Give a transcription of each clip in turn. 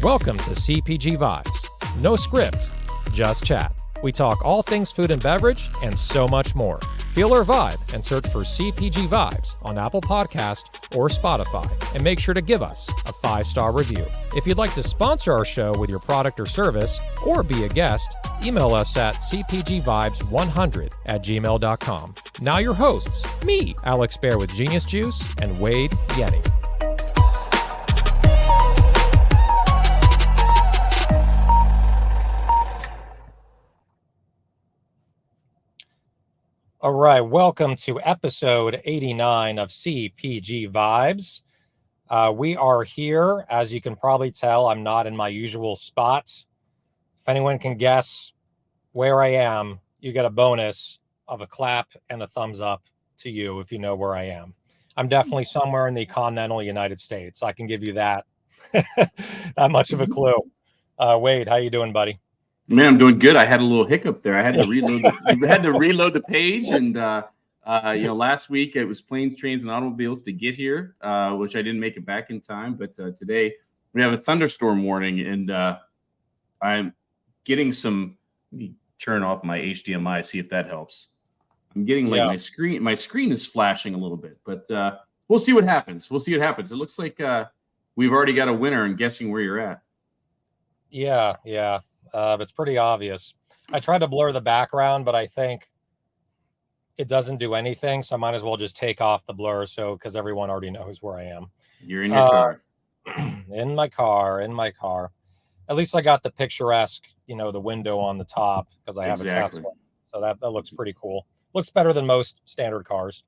Welcome to CPG Vibes. No script, just chat. We talk all things food and beverage and so much more. Feel our vibe and search for CPG Vibes on Apple Podcast or Spotify, and make sure to give us a 5-star review. If you'd like to sponsor our show with your product or service or be a guest, email us at cpgvibes100@gmail.com. Now your hosts, me, Alex Bear with Genius Juice, and Wade Vennie. All right, welcome to episode 89 of CPG Vibes. We are here. As you can probably tell, I'm not in my usual spot. If anyone can guess where I am, you get a bonus of a clap and a thumbs up to you if you know where I am. I'm definitely somewhere in the continental United States. I can give you that, that much of a clue. Wade, how you doing, buddy? Man, I'm doing good. I had a little hiccup there. I had to reload. Reload the page, and last week it was planes, trains, and automobiles to get here, which I didn't make it back in time. But today we have a thunderstorm warning, and I'm getting some. Let me turn off my HDMI, see if that helps. I'm getting my screen. My screen is flashing a little bit, but we'll see what happens. It looks like we've already got a winner in guessing where you're at. Yeah. It's pretty obvious. I tried to blur the background, but I think it doesn't do anything. So I might as well just take off the blur. Because everyone already knows where I am. You're in your car. In my car. At least I got the picturesque, the window on the top because I have a Tesla. So that looks pretty cool. Looks better than most standard cars.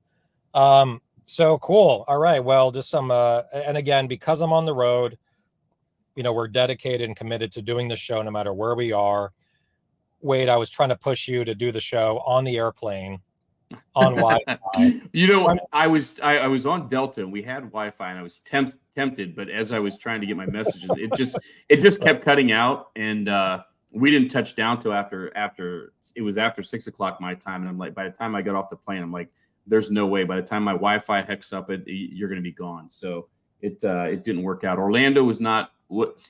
So cool. All right. Well, just some, and again, because I'm on the road, we're dedicated and committed to doing the show no matter where we are. Wade, I was trying to push you to do the show on the airplane on Wi-Fi. I was on Delta and we had Wi-Fi and I was tempted, but as I was trying to get my messages, it just kept cutting out, and we didn't touch down till after it was after 6 o'clock my time, and I'm like, by the time I got off the plane, I'm like, there's no way. By the time my Wi-Fi hooks up, you're going to be gone. So it didn't work out. Orlando was not.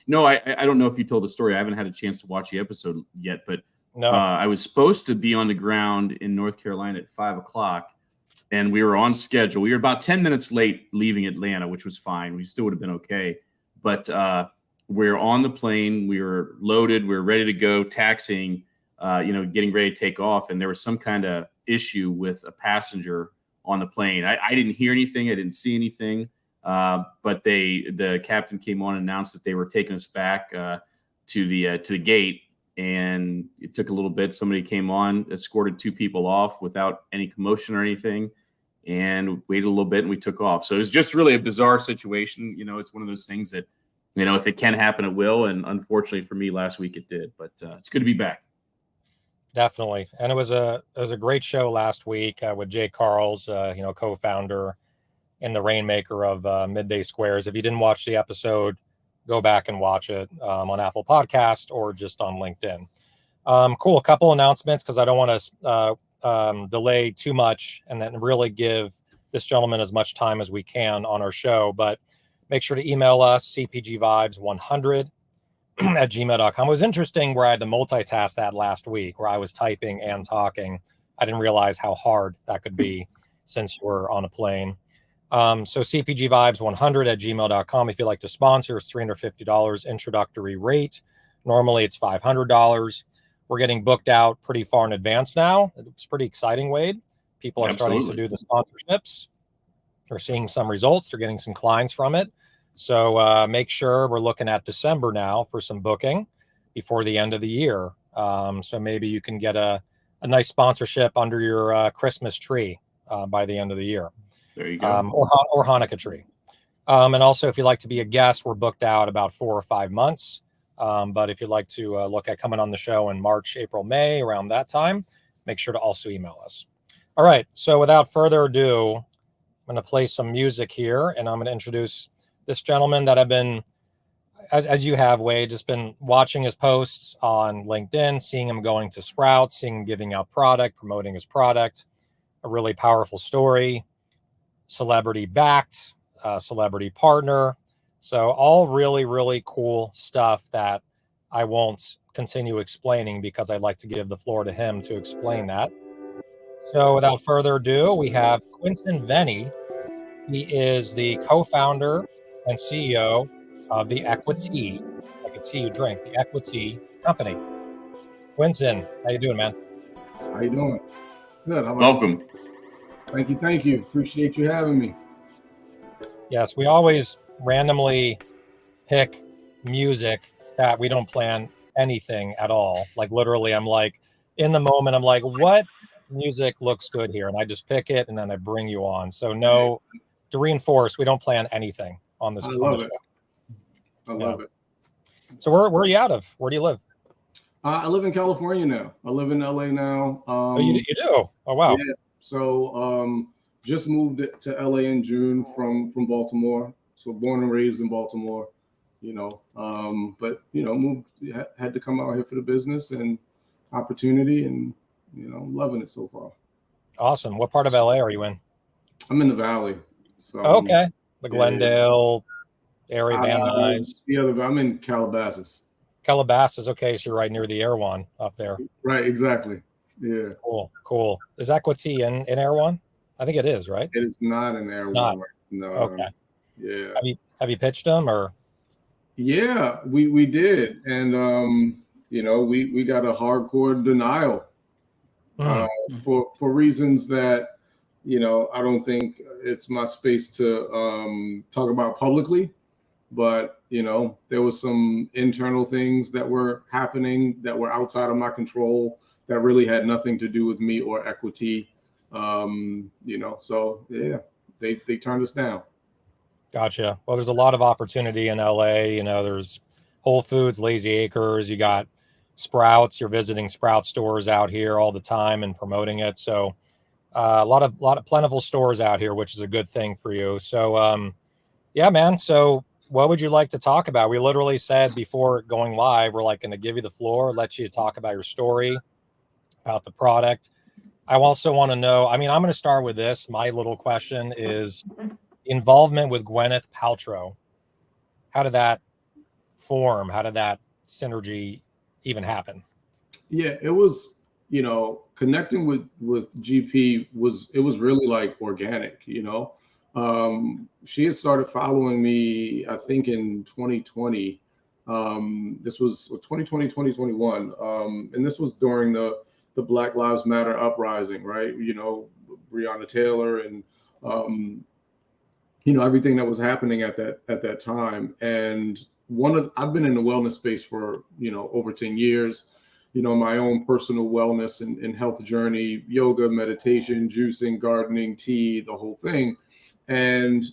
No, I don't know if you told the story. I haven't had a chance to watch the episode yet, but no. I was supposed to be on the ground in North Carolina at 5 o'clock, and we were on schedule. We were about 10 minutes late leaving Atlanta, which was fine. We still would have been okay. But we're on the plane. We were loaded. We were ready to go, taxiing, getting ready to take off. And there was some kind of issue with a passenger on the plane. I didn't hear anything. I didn't see anything. But the captain came on and announced that they were taking us back to the gate, and it took a little bit. Somebody came on, escorted 2 people off without any commotion or anything, and waited a little bit, and we took off. So it was just really a bizarre situation. It's one of those things that, if it can happen, it will. And unfortunately for me, last week it did. But it's good to be back. Definitely, and it was a great show last week with Jay Carls, co-founder and the rainmaker of Midday Squares. If you didn't watch the episode, go back and watch it on Apple Podcast or just on LinkedIn. Cool. A couple announcements because I don't want to delay too much and then really give this gentleman as much time as we can on our show. But make sure to email us, cpgvibes100@gmail.com. It was interesting where I had to multitask that last week, where I was typing and talking. I didn't realize how hard that could be since we're on a plane. So cpgvibes100@gmail.com. If you'd like to sponsor, it's $350 introductory rate. Normally it's $500. We're getting booked out pretty far in advance now. It's pretty exciting, Wade. People are starting to do the sponsorships. They're seeing some results. They're getting some clients from it. So make sure we're looking at December now for some booking before the end of the year. So maybe you can get a nice sponsorship under your Christmas tree by the end of the year. There you go. Or Hanukkah tree. And also, if you'd like to be a guest, we're booked out about 4 or 5 months. But if you'd like to look at coming on the show in March, April, May, around that time, make sure to also email us. All right. So without further ado, I'm going to play some music here, and I'm going to introduce this gentleman that I've been, as you have, Wade, just been watching his posts on LinkedIn, seeing him going to Sprouts, seeing him giving out product, promoting his product. A really powerful story, celebrity backed, celebrity partner. So all really, really cool stuff that I won't continue explaining because I'd like to give the floor to him to explain that. So without further ado, we have Quentin Vennie. He is the co-founder and CEO of the Equitea, like a tea you drink, the Equitea company. Quentin, how you doing, man? How you doing? Good. How about Welcome. Thank you. Thank you. Appreciate you having me. Yes, we always randomly pick music that we don't plan anything at all. Like literally, I'm like, in the moment, I'm like, what music looks good here? And I just pick it and then I bring you on. So no, to reinforce, we don't plan anything on this. I love it. Show. I love it. So where are you out of? Where do you live? I live in California now. I live in LA now. Oh, you do? Oh, wow. Yeah. So just moved to LA in June from Baltimore. So born and raised in Baltimore, but moved, had to come out here for the business and opportunity, and loving it so far. Awesome. What part of LA are you in? I'm in the Valley. So okay. The Glendale area, Van Nuys. I'm in Calabasas. Calabasas. Okay, so you're right near the Erewhon up there. Right, exactly. Yeah. Cool. Is Equitea in Erewhon? I think it is, right? It is not in Erewhon. Not. No. Okay. Yeah. Have you pitched them or? Yeah, we did, and we got a hardcore denial for reasons that I don't think it's my space to talk about publicly. But there was some internal things that were happening that were outside of my control that really had nothing to do with me or Equitea. So yeah, they turned us down. Gotcha. Well, there's a lot of opportunity in LA. There's Whole Foods, Lazy Acres. You got Sprouts. You're visiting Sprout stores out here all the time and promoting it. So a lot of plentiful stores out here, which is a good thing for you. So yeah, man. So what would you like to talk about? We literally said before going live, we're like going to give you the floor, let you talk about your story, about the product. I also want to know, I'm going to start with this. My little question is involvement with Gwyneth Paltrow. How did that form? How did that synergy even happen? Yeah, it was, connecting with GP was really like organic, she had started following me, I think in 2020. This was 2020, 2021. And this was during the Black Lives Matter uprising, right? Breonna Taylor and, everything that was happening at that time. And I've been in the wellness space for, over 10 years, my own personal wellness and health journey, yoga, meditation, juicing, gardening, tea, the whole thing. And,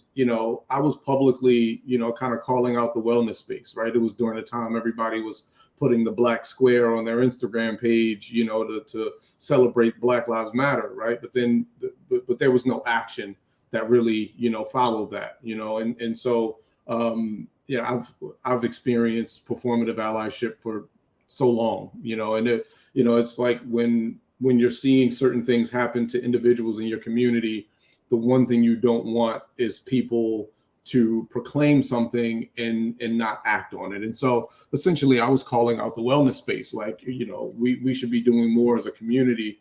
I was publicly, kind of calling out the wellness space, right? It was during the time everybody was putting the black square on their Instagram page, to celebrate Black Lives Matter, right? But then, but there was no action that really, followed that, and so, I've experienced performative allyship for so long, and it's like when you're seeing certain things happen to individuals in your community, the one thing you don't want is people to proclaim something and not act on it. And so essentially I was calling out the wellness space, like, we should be doing more as a community.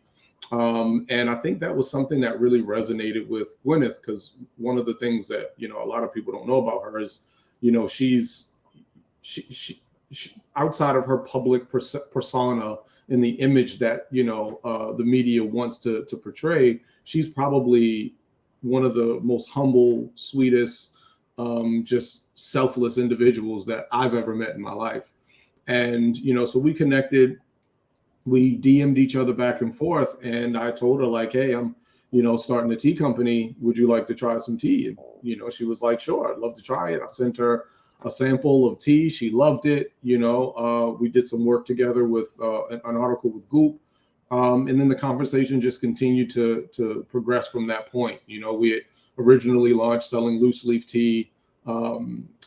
And I think that was something that really resonated with Gwyneth, because one of the things that, a lot of people don't know about her is, she's outside of her public persona and the image that, the media wants to portray, she's probably one of the most humble, sweetest, just selfless individuals that I've ever met in my life. And, so we connected, we DM'd each other back and forth. And I told her like, hey, I'm, starting a tea company. Would you like to try some tea? And, she was like, sure, I'd love to try it. I sent her a sample of tea. She loved it. We did some work together with an article with Goop. And then the conversation just continued to progress from that point. We had originally launched selling loose leaf tea.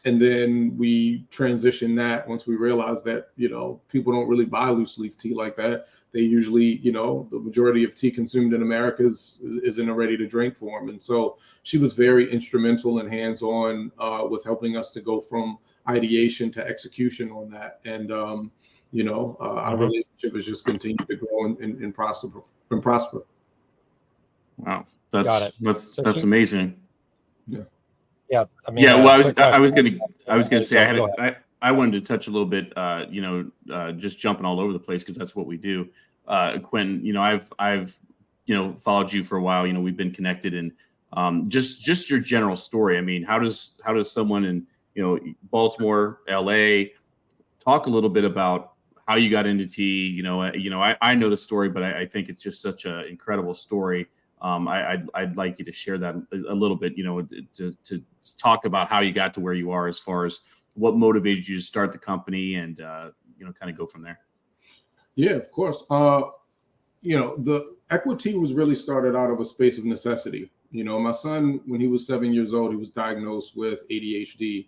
And then we transitioned that once we realized that, people don't really buy loose leaf tea like that. They usually, the majority of tea consumed in America is in a ready to drink form. And so she was very instrumental and hands-on with helping us to go from ideation to execution on that. And, our relationship has just continued to grow and prosper. Wow. Got it. That's amazing. Yeah. Yeah. Well, I was gonna say I wanted to touch a little bit, just jumping all over the place because that's what we do. Quentin, I've followed you for a while. We've been connected, and just your general story. I mean, how does someone in Baltimore, LA, talk a little bit about how you got into tea? I know the story, but I think it's just such an incredible story. I'd like you to share that a little bit, to talk about how you got to where you are as far as what motivated you to start the company and, kind of go from there. Yeah, of course. The Equitea was really started out of a space of necessity. My son, when he was 7 years old, he was diagnosed with ADHD.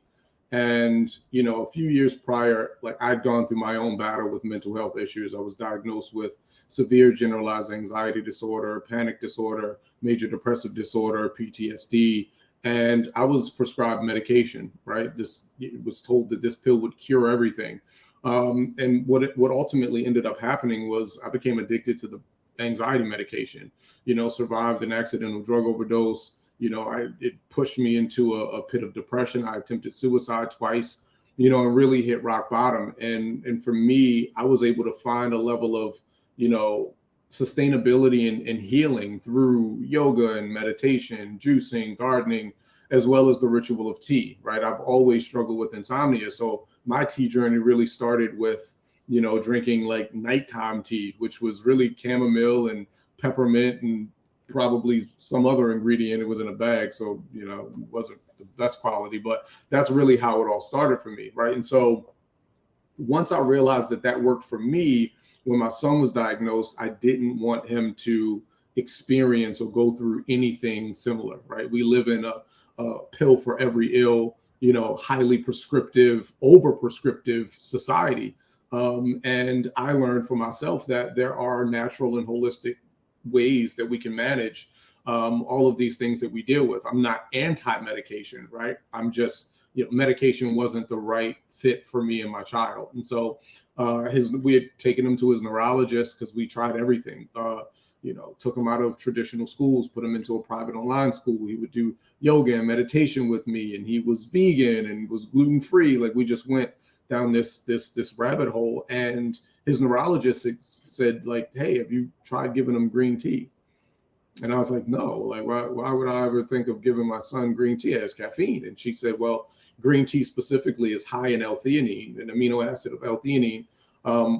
And, a few years prior, I'd gone through my own battle with mental health issues. I was diagnosed with severe generalized anxiety disorder, panic disorder, major depressive disorder, PTSD. And I was prescribed medication, right? It was told that this pill would cure everything. And what ultimately ended up happening was I became addicted to the anxiety medication, survived an accidental drug overdose. It pushed me into a pit of depression. I attempted suicide twice, and really hit rock bottom. And for me, I was able to find a level of, sustainability and healing through yoga and meditation, juicing, gardening, as well as the ritual of tea, right? I've always struggled with insomnia. So my tea journey really started with, drinking like nighttime tea, which was really chamomile and peppermint and probably some other ingredient. It was in a bag. So, it wasn't the best quality, but that's really how it all started for me. Right. And so once I realized that worked for me, when my son was diagnosed, I didn't want him to experience or go through anything similar. Right. We live in a pill for every ill, highly prescriptive, over prescriptive society. And I learned for myself that there are natural and holistic ways that we can manage all of these things that we deal with. I'm not anti-medication, right? I'm just, medication wasn't the right fit for me and my child. And so we had taken him to his neurologist because we tried everything. Took him out of traditional schools, put him into a private online school. He would do yoga and meditation with me, and he was vegan and was gluten-free. Like, we just went down this rabbit hole, and his neurologist said, like, hey, have you tried giving him green tea? And I was like, no, like, why would I ever think of giving my son green tea? It has caffeine. And she said, well, green tea specifically is high in L-theanine, an amino acid of L-theanine,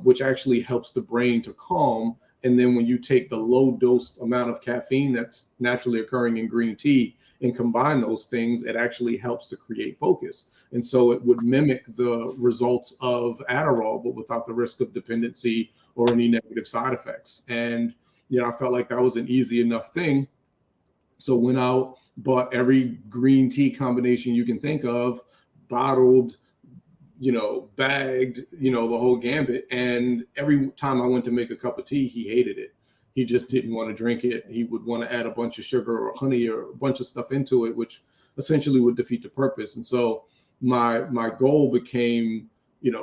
which actually helps the brain to calm. And then when you take the low dose amount of caffeine that's naturally occurring in green tea and combine those things, it actually helps to create focus. And so it would mimic the results of Adderall, but without the risk of dependency or any negative side effects. And, I felt like that was an easy enough thing. So went out, bought every green tea combination you can think of, bottled, bagged, the whole gambit. And every time I went to make a cup of tea, he hated it. He just didn't want to drink it. He would want to add a bunch of sugar or honey or a bunch of stuff into it, which essentially would defeat the purpose. And so my goal became,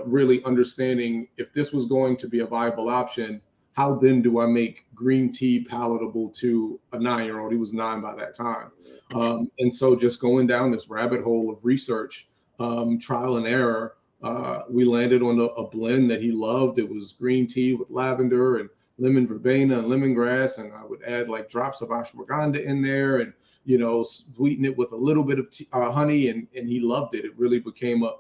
really understanding if this was going to be a viable option, how then do I make green tea palatable to a 9-year-old? He was 9 by that time. And so just going down this rabbit hole of research, trial and error, we landed on a blend that he loved. It was green tea with lavender and lemon verbena and lemongrass. And I would add like drops of ashwagandha in there and, sweeten it with a little bit of honey. And he loved it. It really became a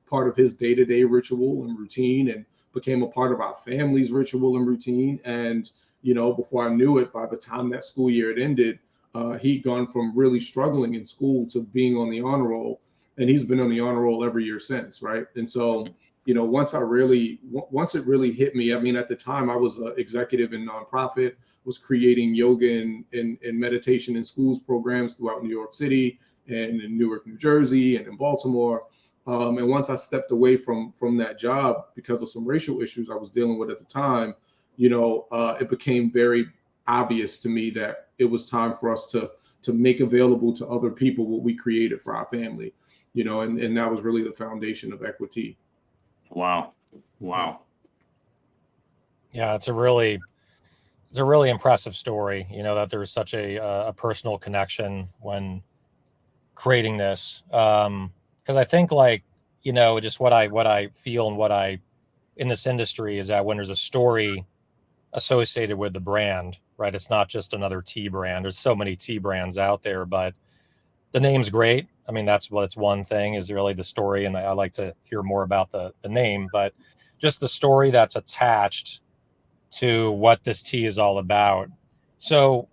part of his day-to-day ritual and routine, and became a part of our family's ritual and routine. And, before I knew it, by the time that school year had ended, he'd gone from really struggling in school to being on the honor roll. and he's been on the honor roll every year since, right? And so, you know, once it really hit me, I mean, at the time I was an executive in nonprofit, was creating yoga and meditation in schools programs throughout New York City and in Newark, New Jersey, and in Baltimore. And once I stepped away from that job because of some racial issues I was dealing with at the time, you know, it became very obvious to me that it was time for us to make available to other people what we created for our family, you know, and that was really the foundation of Equitea. Wow. Yeah, it's a really impressive story, you know, that there's such a personal connection when creating this. Because I think, like, you know, just what I feel and what I in this industry is that when there's a story associated with the brand, right? It's not just another tea brand. There's so many tea brands out there, but the name's great. I mean, that's one thing, is really the story. And I like to hear more about the name, but just the story that's attached to what this tea is all about. So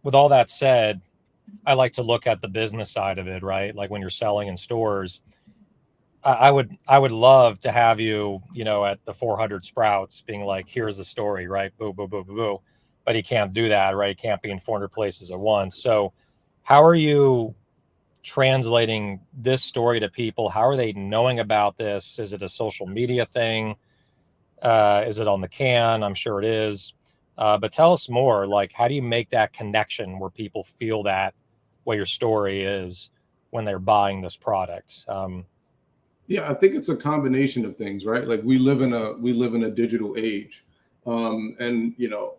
with all that said, I like to look at the business side of it, right? Like when you're selling in stores, I would love to have you, you know, at the 400 Sprouts being like, here's the story, right? Boo, boo, boo, boo, boo. But he can't do that, right? He can't be in 400 places at once. So how are you translating this story to people? How are they knowing about this? Is it a social media thing? Is it on the can? I'm sure it is. But tell us more, like, how do you make that connection where people feel that what your story is when they're buying this product? Yeah, I think it's a combination of things, right? Like we live in a digital age, and you know,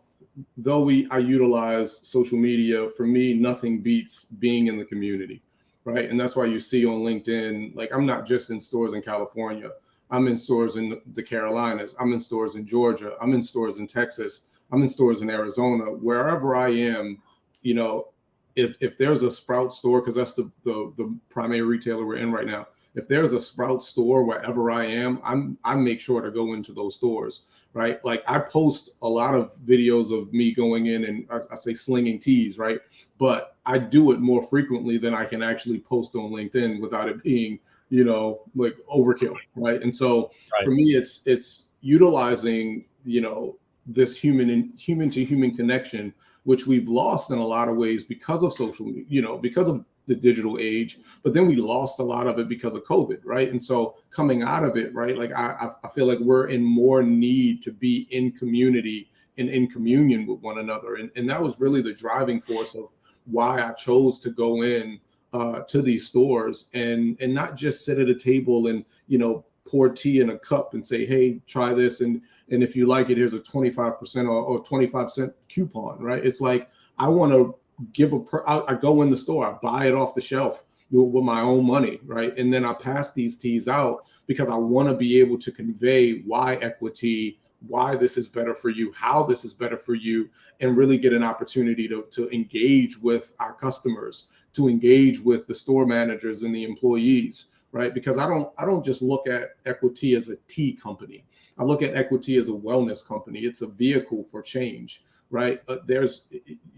though I utilize social media, for me, nothing beats being in the community, right? And that's why you see on LinkedIn, like I'm not just in stores in California. I'm in stores in the Carolinas. I'm in stores in Georgia. I'm in stores in Texas. I'm in stores in Arizona. Wherever I am, you know, if there's a Sprout store, because that's the primary retailer we're in right now. If there's a Sprout store wherever I am, I make sure to go into those stores, right? Like I post a lot of videos of me going in and I say slinging teas, right? But I do it more frequently than I can actually post on LinkedIn without it being, you know, like overkill, right? And so for me, it's utilizing, you know, this human to human connection, which we've lost in a lot of ways because of social media, you know, because of the digital age, but then we lost a lot of it because of COVID, right? And so coming out of it, right, like I feel like we're in more need to be in community and in communion with one another. And that was really the driving force of why I chose to go in to these stores and not just sit at a table and, you know, pour tea in a cup and say, hey, try this. And if you like it, here's a 25% or 25-cent coupon, right? It's like, I want to I go in the store, I buy it off the shelf with my own money, right? And then I pass these teas out because I want to be able to convey why Equitea, why this is better for you, how this is better for you, and really get an opportunity to engage with our customers, to engage with the store managers and the employees, right? Because I don't just look at Equitea as a tea company. I look at Equitea as a wellness company. It's a vehicle for change, right?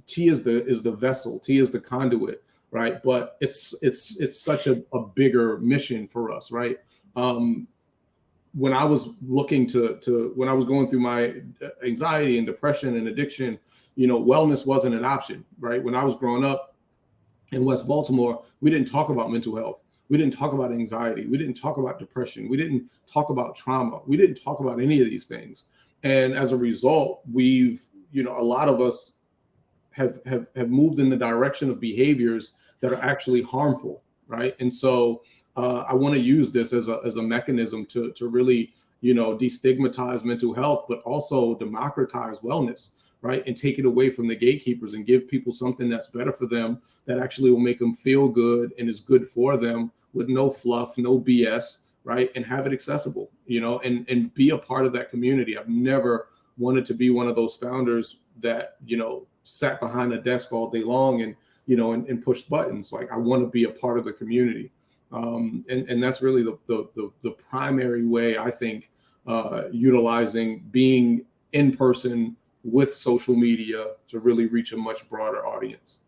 Tea is the vessel, tea is the conduit, right? But it's such a bigger mission for us, right? When I was looking when I was going through my anxiety and depression and addiction, you know, wellness wasn't an option, right? When I was growing up in West Baltimore, we didn't talk about mental health. We didn't talk about anxiety. We didn't talk about depression. We didn't talk about trauma. We didn't talk about any of these things. And as a result, a lot of us have moved in the direction of behaviors that are actually harmful, right? And so I want to use this as a mechanism to really, you know, destigmatize mental health, but also democratize wellness, right? And take it away from the gatekeepers and give people something that's better for them, that actually will make them feel good and is good for them, with no fluff, no BS, right? And have it accessible, you know, and be a part of that community. I've never wanted to be one of those founders that, you know, sat behind a desk all day long and, you know, and pushed buttons. Like I want to be a part of the community. And that's really the primary way, I think, utilizing being in person with social media to really reach a much broader audience.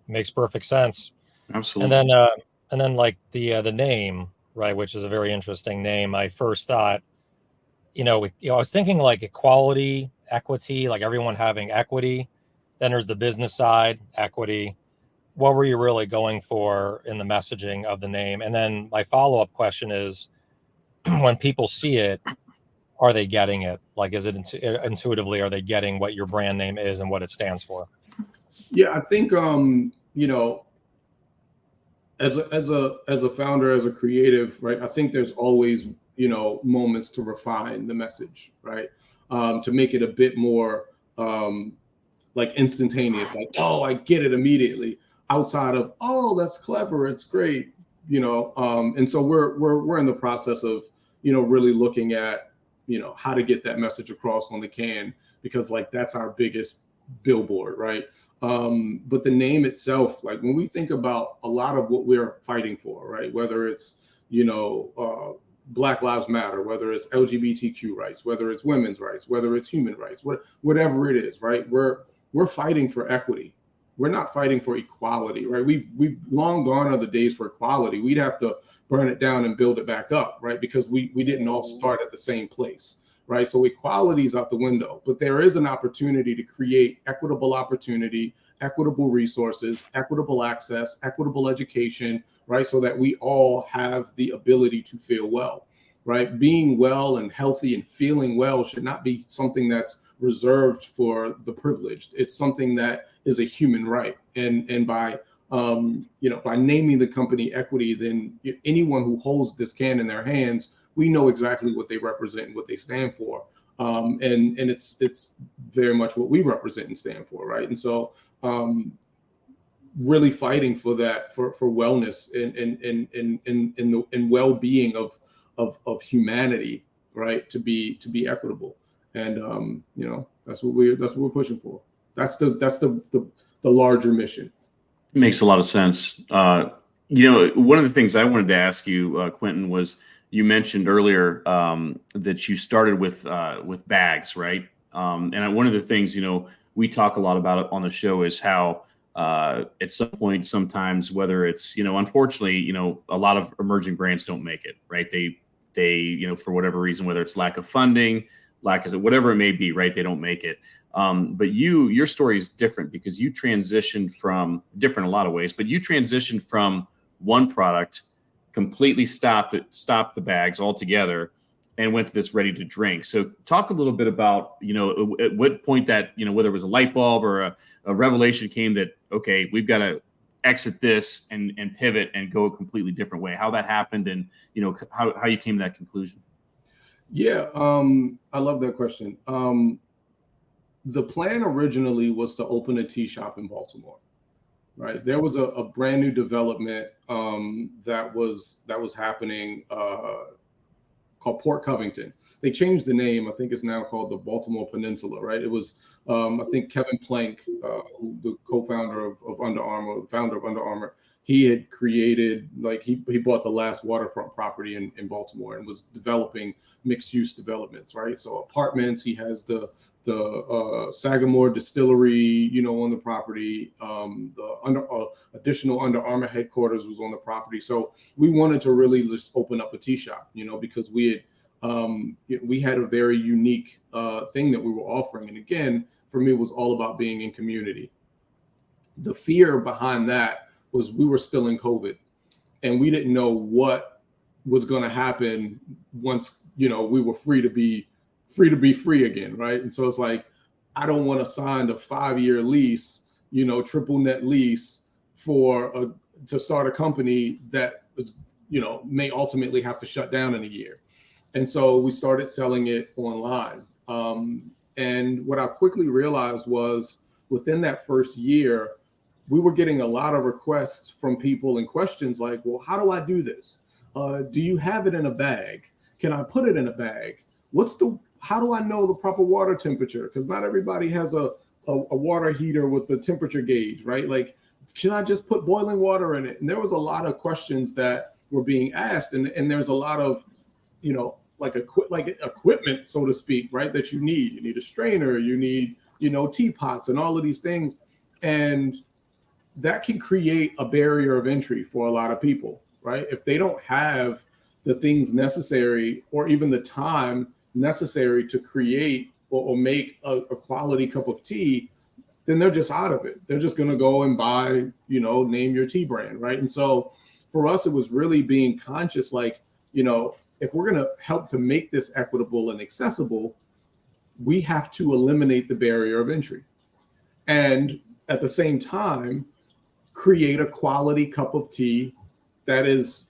Makes perfect sense. Absolutely. And then And then like the name, right, which is a very interesting name. I first thought, I was thinking like equality, equity, like everyone having equity. Then there's the business side, equity. What were you really going for in the messaging of the name? And then my follow-up question is, when people see it, are they getting it? Like, is it intuitively, are they getting what your brand name is and what it stands for? Yeah, I think as a founder, as a creative, right? I think there's always moments to refine the message, right? To make it a bit more like instantaneous, like, oh, I get it immediately, outside of, oh, that's clever, it's great, and so we're in the process of really looking at how to get that message across on the can, because like that's our biggest billboard, right? But the name itself, like when we think about a lot of what we're fighting for, right, whether it's Black Lives Matter, whether it's LGBTQ rights, whether it's women's rights, whether it's human rights, whatever it is, right, we're fighting for equity. We're not fighting for equality, right? We've long gone are the days for equality. We'd have to burn it down and build it back up, right? Because we didn't all start at the same place, right? So equality is out the window, but there is an opportunity to create equitable opportunity, equitable resources, equitable access, equitable education, right? So that we all have the ability to feel well, right? Being well and healthy and feeling well should not be something that's reserved for the privileged. It's something that is a human right. And by by naming the company Equity, then anyone who holds this can in their hands, we know exactly what they represent and what they stand for. And it's very much what we represent and stand for, right? And so really fighting for that, for wellness and well-being of humanity, right? To be equitable. And that's what we're pushing for. That's the larger mission. It makes a lot of sense. One of the things I wanted to ask you, Quentin, was you mentioned earlier that you started with bags, right? And one of the things we talk a lot about it on the show is how at some point, sometimes, whether it's unfortunately, a lot of emerging brands don't make it, right? They for whatever reason, whether it's lack of funding, lack of whatever it may be, right? They don't make it. But your story is different because you transitioned from different in a lot of ways, but you transitioned from one product, completely stopped the bags altogether, and went to this ready to drink. So talk a little bit about, at what point that, whether it was a light bulb or a revelation came that, okay, we've got to exit this and pivot and go a completely different way, how that happened, and, how you came to that conclusion. Yeah. I love that question. The plan originally was to open a tea shop in Baltimore, right? There was a brand new development that was happening called Port Covington. They changed the name. I think it's now called the Baltimore Peninsula, right? It was, I think Kevin Plank, the co-founder of Under Armour, the founder of Under Armour, he had created, like, he bought the last waterfront property in Baltimore and was developing mixed use developments, right? So apartments, he has the Sagamore Distillery, on the property. The additional Under Armour headquarters was on the property. So we wanted to really just open up a tea shop, because we had a very unique thing that we were offering. And again, for me, it was all about being in community. The fear behind that was we were still in COVID, and we didn't know what was going to happen once, we were free to be free again, right? And so it's like, I don't want to sign a 5-year lease, triple net lease to start a company that is, may ultimately have to shut down in a year. And so we started selling it online. And what I quickly realized was within that first year, we were getting a lot of requests from people and questions like, well, how do I do this? Do you have it in a bag? Can I put it in a bag? How do I know the proper water temperature? Because not everybody has a water heater with the temperature gauge, right? Like, can I just put boiling water in it? And there was a lot of questions that were being asked. And there's a lot of, equipment, so to speak, right? That you need. You need a strainer, you need, teapots and all of these things. And that can create a barrier of entry for a lot of people, right? If they don't have the things necessary or even the time necessary to create or make a quality cup of tea, then they're just out of it. They're just going to go and buy, name your tea brand, right? And so for us, it was really being conscious, like, if we're going to help to make this equitable and accessible, we have to eliminate the barrier of entry. And at the same time, create a quality cup of tea that is,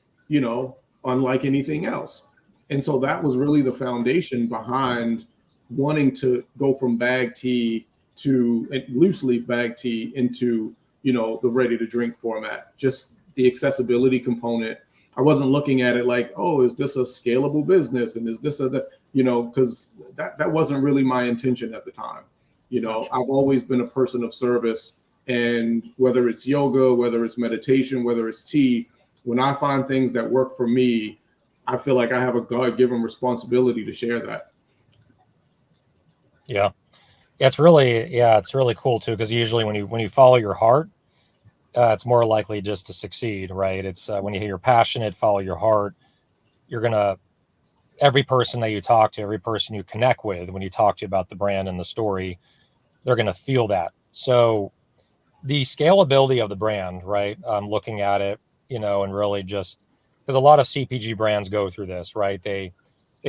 unlike anything else. And so that was really the foundation behind wanting to go from bag tea to loose leaf bag tea into, the ready to drink format, just the accessibility component. I wasn't looking at it like, oh, is this a scalable business? And is this because that wasn't really my intention at the time. I've always been a person of service, and whether it's yoga, whether it's meditation, whether it's tea, when I find things that work for me, I feel like I have a God-given responsibility to share that. Yeah. It's really cool too, because usually when you follow your heart, it's more likely just to succeed, right? It's when you're passionate, follow your heart, every person that you talk to, every person you connect with, when you talk to about the brand and the story, they're going to feel that. So the scalability of the brand, right? Looking at it, and really just because a lot of CPG brands go through this, right? They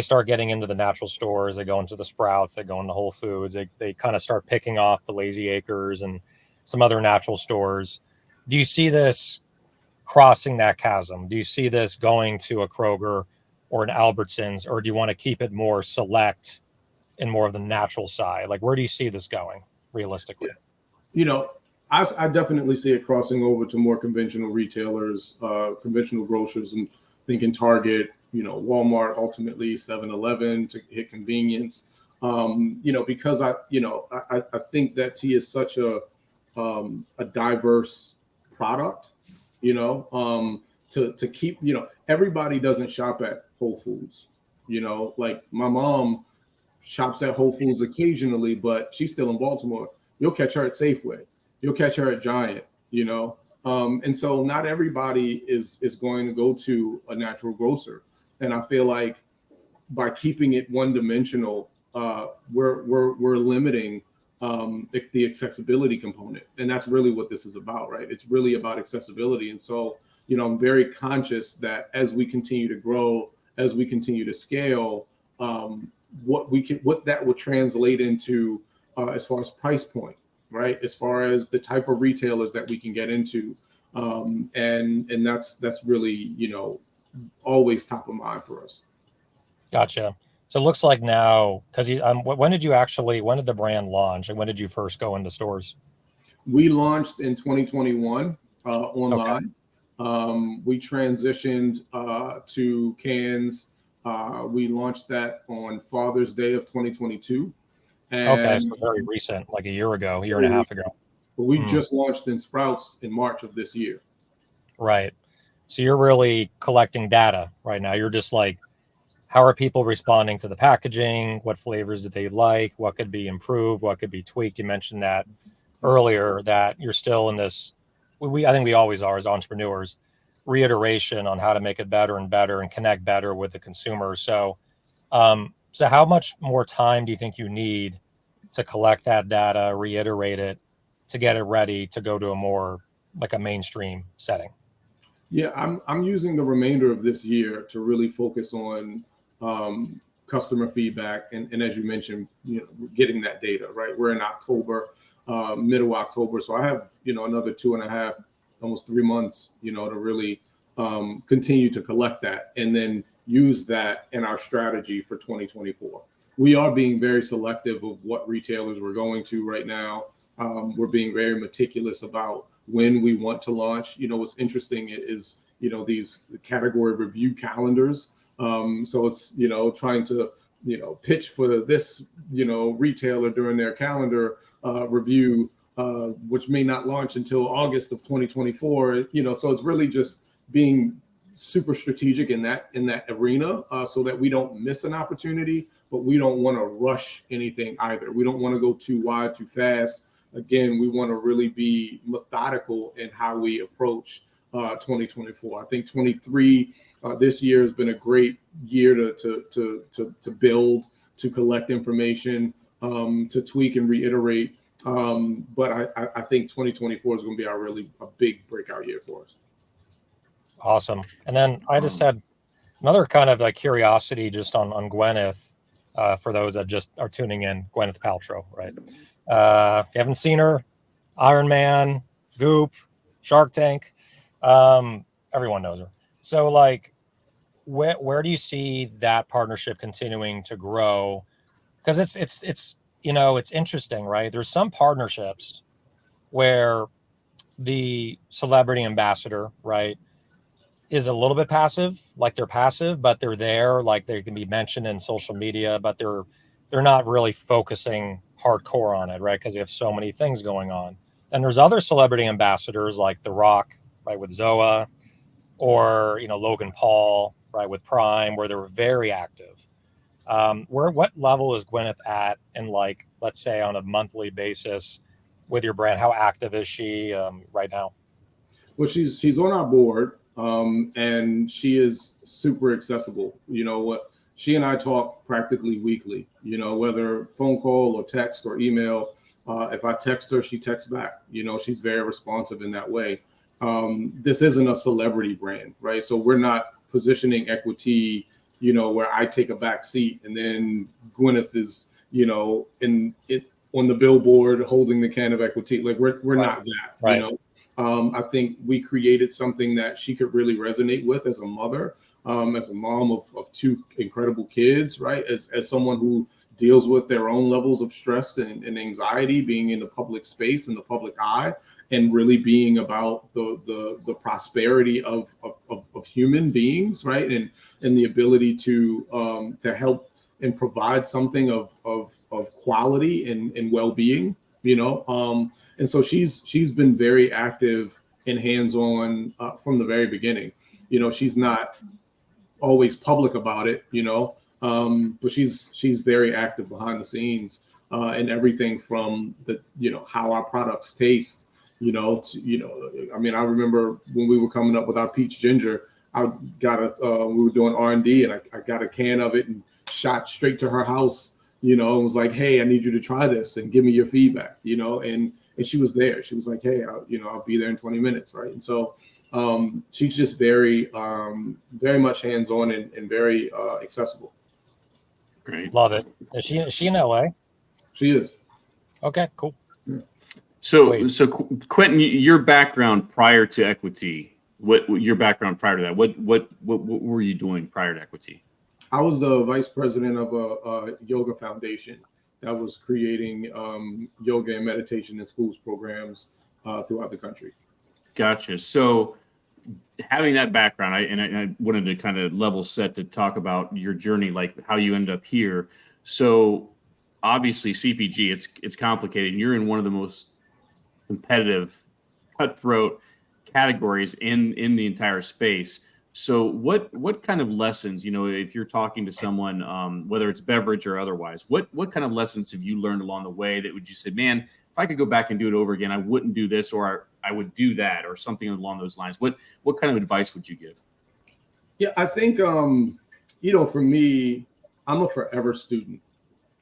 start getting into the natural stores, they go into the Sprouts, they go into Whole Foods, they kind of start picking off the Lazy Acres and some other natural stores. Do you see this crossing that chasm? Do you see this going to a Kroger or an Albertsons, or do you want to keep it more select and more of the natural side? Like, where do you see this going realistically? I definitely see it crossing over to more conventional retailers, conventional grocers, and thinking Target, Walmart, ultimately 7-Eleven to hit convenience. Because I think that tea is such a diverse product, to keep, everybody doesn't shop at Whole Foods, like my mom shops at Whole Foods occasionally, but she's still in Baltimore. You'll catch her at Safeway. You'll catch her at Giant, and so not everybody is going to go to a natural grocer. And I feel like by keeping it one dimensional, we're limiting the accessibility component. And that's really what this is about, right? It's really about accessibility. And so, I'm very conscious that as we continue to grow, as we continue to scale, what that will translate into as far as price point, right? As far as the type of retailers that we can get into. And that's really, always top of mind for us. Gotcha. So it looks like now, because when did the brand launch, and when did you first go into stores? We launched in 2021 online. Okay. We transitioned to cans. We launched that on Father's Day of 2022. Okay, so very recent, like a year and a half ago. But we just launched in Sprouts in March of this year. Right. So you're really collecting data right now. You're just like, how are people responding to the packaging? What flavors do they like? What could be improved? What could be tweaked? You mentioned that earlier, that you're still in this, I think we always are as entrepreneurs, reiteration on how to make it better and better and connect better with the consumer. So how much more time do you think you need to collect that data, reiterate it, to get it ready to go to a more like a mainstream setting? Yeah, I'm using the remainder of this year to really focus on customer feedback and as you mentioned, getting that data, right? We're in October, middle of October, so I have another 2.5, almost 3 months, to really continue to collect that and then use that in our strategy for 2024. We are being very selective of what retailers we're going to right now. We're being very meticulous about when we want to launch. What's interesting is, these category review calendars. So it's, trying to, pitch for this, retailer during their calendar review, which may not launch until August of 2024. So it's really just being super strategic in that arena, so that we don't miss an opportunity, but we don't want to rush anything either. We don't want to go too wide, too fast. again, we want to really be methodical in how we approach 2024. I think 23 this year has been a great year to build, to collect information, to tweak and reiterate. But I think 2024 is going to be a big breakout year for us. Awesome. And then I just had another kind of a curiosity just on Gwyneth, for those that just are tuning in. Gwyneth Paltrow, right? If you haven't seen her, Iron Man, Goop, Shark Tank, everyone knows her. So like, where do you see that partnership continuing to grow? Because it's you know, it's interesting, right? There's some partnerships where the celebrity ambassador, right, is a little bit passive, like they're passive, but they're there, like they can be mentioned in social media, but they're not really focusing hardcore on it, right? Because they have so many things going on. And there's other celebrity ambassadors like The Rock, right, with Zoa, or, you know, Logan Paul, right, with Prime, where they're very active. What level is Gwyneth at, and like, let's say on a monthly basis with your brand? How active is she right now? Well, she's on our board, and she is super accessible. You know what? She and I talk practically weekly. You know, whether phone call or text or email. If I text her, she texts back. You know, she's very responsive in that way. This isn't a celebrity brand, right? So we're not positioning Equitea, you know, where I take a back seat and then Gwyneth is, you know, in it on the billboard holding the can of Equitea. Like we're Right. not that, Right. you know. I think we created something that she could really resonate with as a mother, as a mom of two incredible kids, right? As someone who deals with their own levels of stress and anxiety, being in the public space and the public eye, and really being about the prosperity of human beings, right? And the ability to help and provide something of quality and well-being, you know. And so she's been very active and hands-on from the very beginning. You know, she's not always public about it, you know, but she's very active behind the scenes, and everything from the, you know, how our products taste, you know, to, you know, I mean, I remember when we were coming up with our peach ginger, I got we were doing R&D, and I got a can of it and shot straight to her house, you know, and was like, hey, I need you to try this and give me your feedback, you know, and she was there. She was like, hey, I'll be there in 20 minutes, right? And so she's just very much hands-on and very accessible. Great. Love it. Is she in LA? She is. Okay, cool. So Quentin, your background prior to Equitea, what your background prior to that? What were you doing prior to Equitea? I was the vice president of a yoga foundation that was creating yoga and meditation in schools programs throughout the country. Gotcha. So having that background, I wanted to kind of level set to talk about your journey, like how you ended up here. So obviously CPG, it's complicated. You're in one of the most competitive, cutthroat categories in the entire space. So what kind of lessons, you know, if you're talking to someone, whether it's beverage or otherwise, what kind of lessons have you learned along the way that would you say, man, if I could go back and do it over again, I wouldn't do this, or I would do that, or something along those lines? What kind of advice would you give? Yeah, I think, you know, for me, I'm a forever student,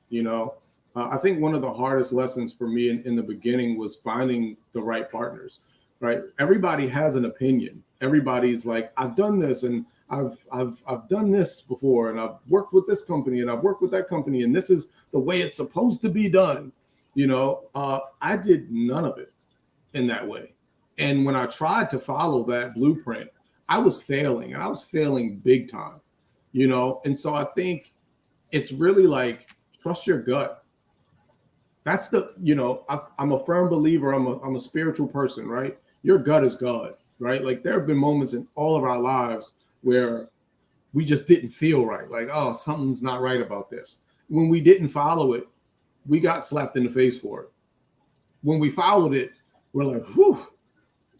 you know. I think one of the hardest lessons for me in the beginning was finding the right partners, right? Everybody has an opinion. Everybody's like, I've done this, and I've done this before, and I've worked with this company, and I've worked with that company, and this is the way it's supposed to be done. You know, I did none of it in that way. And when I tried to follow that blueprint, I was failing, and I was failing big time, you know? And so I think it's really like, trust your gut. That's the, you know, I'm a firm believer. I'm a spiritual person, right? Your gut is God, right? Like there have been moments in all of our lives where we just didn't feel right. Like, oh, something's not right about this. When we didn't follow it, we got slapped in the face for it. When we followed it, we're like, whew,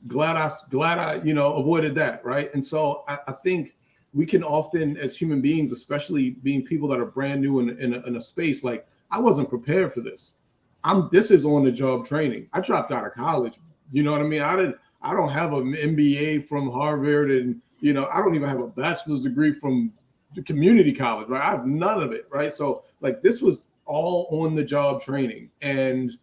glad I, you know, avoided that, right? And so I think we can often, as human beings, especially being people that are brand new in a space, like I wasn't prepared for this. this is on the job training. I dropped out of college. You know what I mean? I don't have an MBA from Harvard, and I don't even have a bachelor's degree from the community college, right? I have none of it, right? So like this was all on the job training. And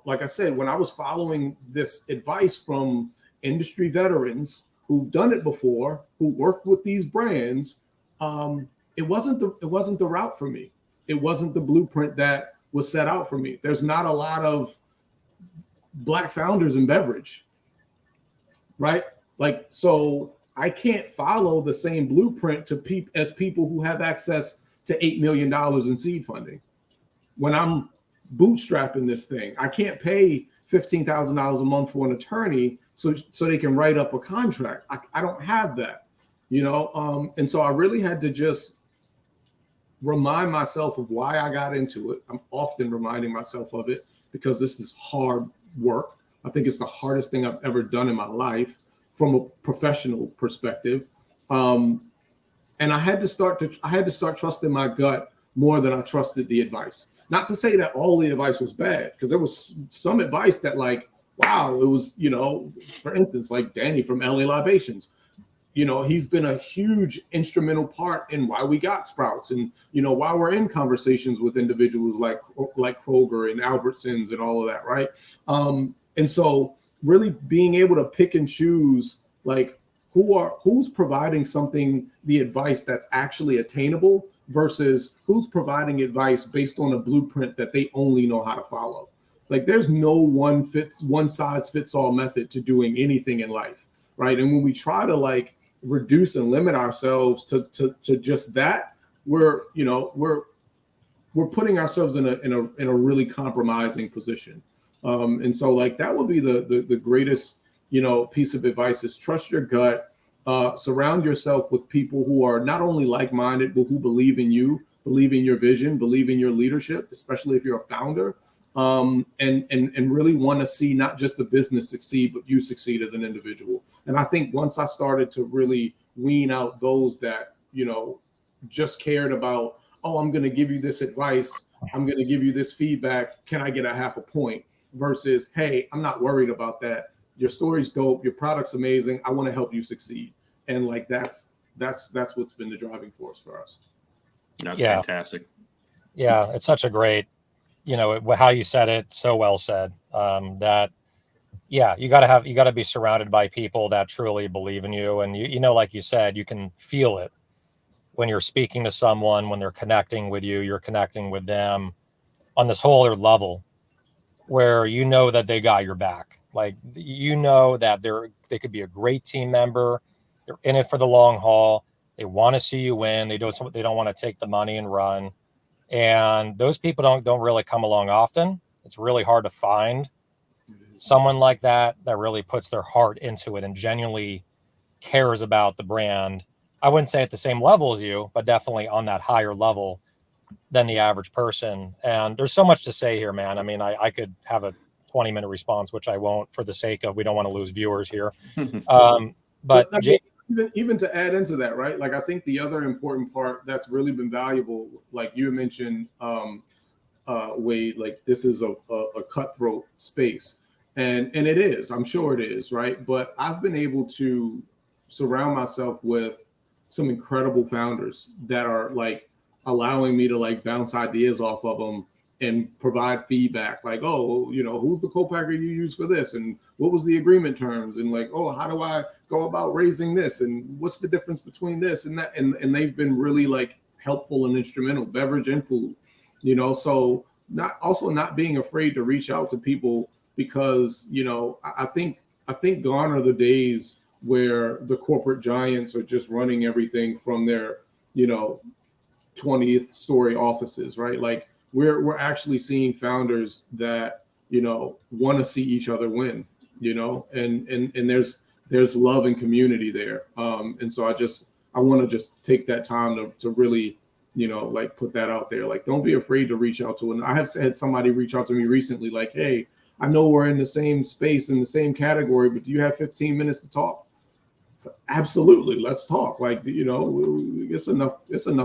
like I said, when I was following this advice from industry veterans who've done it before, who worked with these brands, it wasn't the route for me. It wasn't the blueprint that was set out for me. There's not a lot of Black founders in beverage, right? Like, so I can't follow the same blueprint as people who have access to $8 million in seed funding. When I'm bootstrapping this thing, I can't pay $15,000 a month for an attorney so they can write up a contract. I don't have that, and so I really had to just remind myself of why I got into it. I'm often reminding myself of it because this is hard work. I think it's the hardest thing I've ever done in my life from a professional perspective. And I had to start trusting my gut more than I trusted the advice. Not to say that all the advice was bad, because there was some advice that, like, wow, it was, for instance, like Danny from LA Libations. He's been a huge instrumental part in why we got Sprouts, and why we're in conversations with individuals like Kroger and Albertsons and all of that, right? And so really being able to pick and choose, like, who's providing the advice that's actually attainable versus who's providing advice based on a blueprint that they only know how to follow. Like, there's no one size fits all method to doing anything in life, right? And when we try to like reduce and limit ourselves to just that, we're putting ourselves in a really compromising position. And so like that would be the greatest piece of advice is trust your gut. Surround yourself with people who are not only like-minded, but who believe in you, believe in your vision, believe in your leadership, especially if you're a founder, and really want to see not just the business succeed, but you succeed as an individual. And I think once I started to really wean out those that, just cared about, oh, I'm going to give you this advice, I'm going to give you this feedback, can I get a half a point? Versus, hey, I'm not worried about that. Your story's dope. Your product's amazing. I want to help you succeed. And like that's what's been the driving force for us. That's fantastic. Yeah, it's such a great, how you said it, so well said. That you got to be surrounded by people that truly believe in you, and like you said, you can feel it when you're speaking to someone, when they're connecting with you, you're connecting with them on this whole other level, where that they got your back. Like, that they could be a great team member. They're in it for the long haul. They want to see you win. They don't want to take the money and run. And those people don't really come along often. It's really hard to find someone like that really puts their heart into it and genuinely cares about the brand. I wouldn't say at the same level as you, but definitely on that higher level than the average person. And there's so much to say here, man. I mean, I could have a 20-minute response, which I won't, for the sake of, we don't want to lose viewers here. But even to add into that, right? Like, I think the other important part that's really been valuable, like you mentioned, Wade, like this is a cutthroat space, and it is, I'm sure it is, right? But I've been able to surround myself with some incredible founders that are like allowing me to like bounce ideas off of them and provide feedback, like, oh, who's the co-packer you use for this, and what was the agreement terms, and like, oh, how do I go about raising this, and what's the difference between this and that, and they've been really like helpful and instrumental, beverage and food, so not being afraid to reach out to people, because I think gone are the days where the corporate giants are just running everything from their 20th story offices, right? Like, we're actually seeing founders that want to see each other win, and there's love and community there, and so I want to just take that time to really like put that out there. Like, don't be afraid to reach out to, and I have had somebody reach out to me recently, like, hey, I know we're in the same space, in the same category, but do you have 15 minutes to talk? So, absolutely, let's talk. Like, it's enough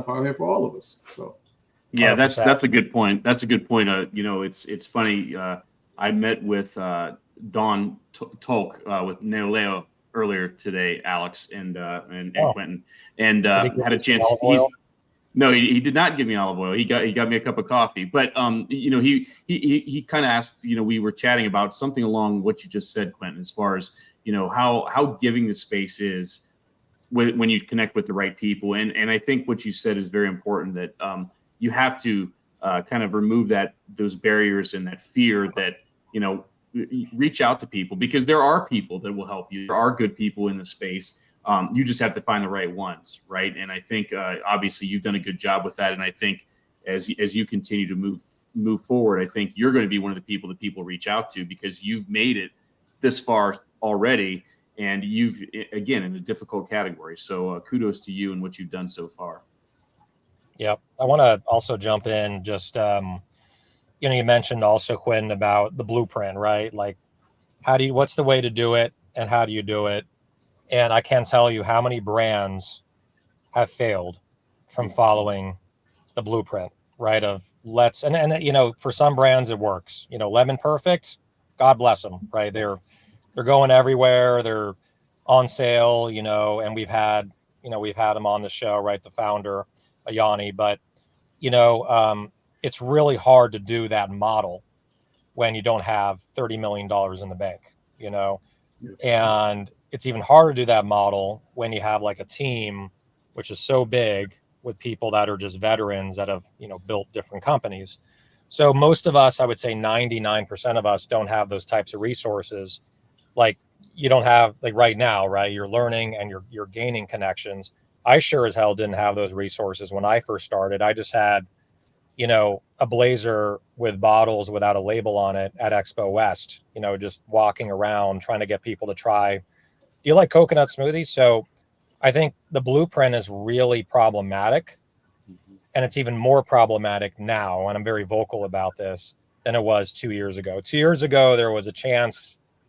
out here for all of us. So Yeah, that's a good point. That's a good point. It's funny. I met with Don Tolk with Neoleo earlier today, Alex and Quentin, and had a chance. No, he did not give me olive oil. He got me a cup of coffee. But he kind of asked. We were chatting about something along what you just said, Quentin, as far as how giving the space is when you connect with the right people. And I think what you said is very important, that you have to kind of remove those barriers and that fear that reach out to people, because there are people that will help you. There are good people in the space. You just have to find the right ones, right? And I think obviously you've done a good job with that. And I think as you continue to move forward, I think you're going to be one of the people that people reach out to, because you've made it this far already, and you've, again, in a difficult category. So kudos to you and what you've done so far. Yep. I want to also jump in. Just you mentioned also, Quentin, about the blueprint, right? Like, what's the way to do it, and how do you do it? And I can't tell you how many brands have failed from following the blueprint, right? And for some brands it works. Lemon Perfect, God bless them, right? They're going everywhere. They're on sale, and we've had them on the show, right? The founder, Ayani, but it's really hard to do that model when you don't have $30 million in the bank, and it's even harder to do that model when you have like a team, which is so big, with people that are just veterans that have, built different companies. So most of us, I would say 99% of us, don't have those types of resources. Like, you don't have, like, right now, right? You're learning and you're gaining connections. I sure as hell didn't have those resources when I first started. I just had, a blazer with bottles without a label on it at Expo West, just walking around trying to get people to try. Do you like coconut smoothies? So I think the blueprint is really problematic, and it's even more problematic now. And I'm very vocal about this than it was 2 years ago. 2 years ago, there was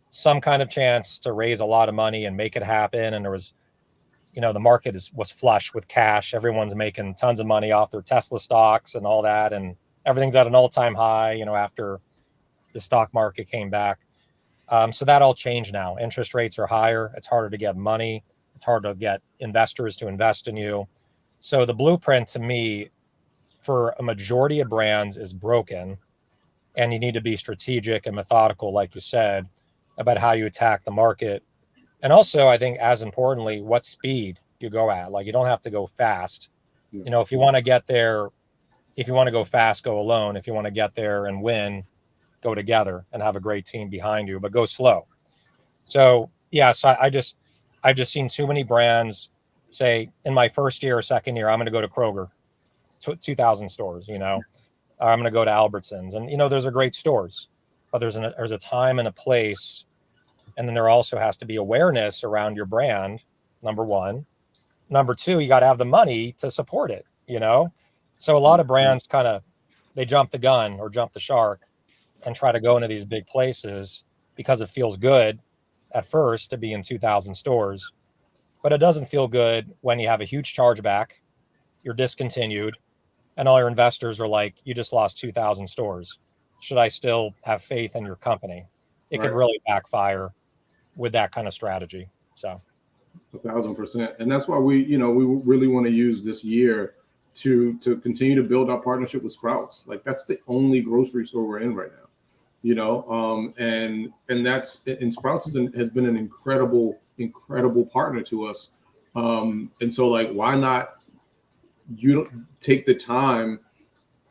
some kind of chance to raise a lot of money and make it happen. And there was, the market was flush with cash. Everyone's making tons of money off their Tesla stocks and all that. And everything's at an all-time high, after the stock market came back. So that all changed now. Interest rates are higher. It's harder to get money. It's hard to get investors to invest in you. So the blueprint, to me, for a majority of brands, is broken. And you need to be strategic and methodical, like you said, about how you attack the market. And also, I think, as importantly, what speed you go at. Like, you don't have to go fast. Yeah. If you want to get there, if you want to go fast, go alone. If you want to get there and win, go together and have a great team behind you, but go slow. So, so I've just seen too many brands say, in my first year or second year, I'm going to go to Kroger, 2,000 stores, or I'm going to go to Albertsons. And, those are great stores, but there's a time and a place. And then there also has to be awareness around your brand, number one. Number two, you got to have the money to support it, So a lot of brands they jump the gun or jump the shark and try to go into these big places because it feels good at first to be in 2,000 stores. But it doesn't feel good when you have a huge chargeback, you're discontinued, and all your investors are like, you just lost 2,000 stores. Should I still have faith in your company? It could really backfire with that kind of strategy. So 1,000%. And that's why we really want to use this year to continue to build our partnership with Sprouts. Like, that's the only grocery store we're in right now, and Sprouts has been an incredible partner to us. And so, like, why not take the time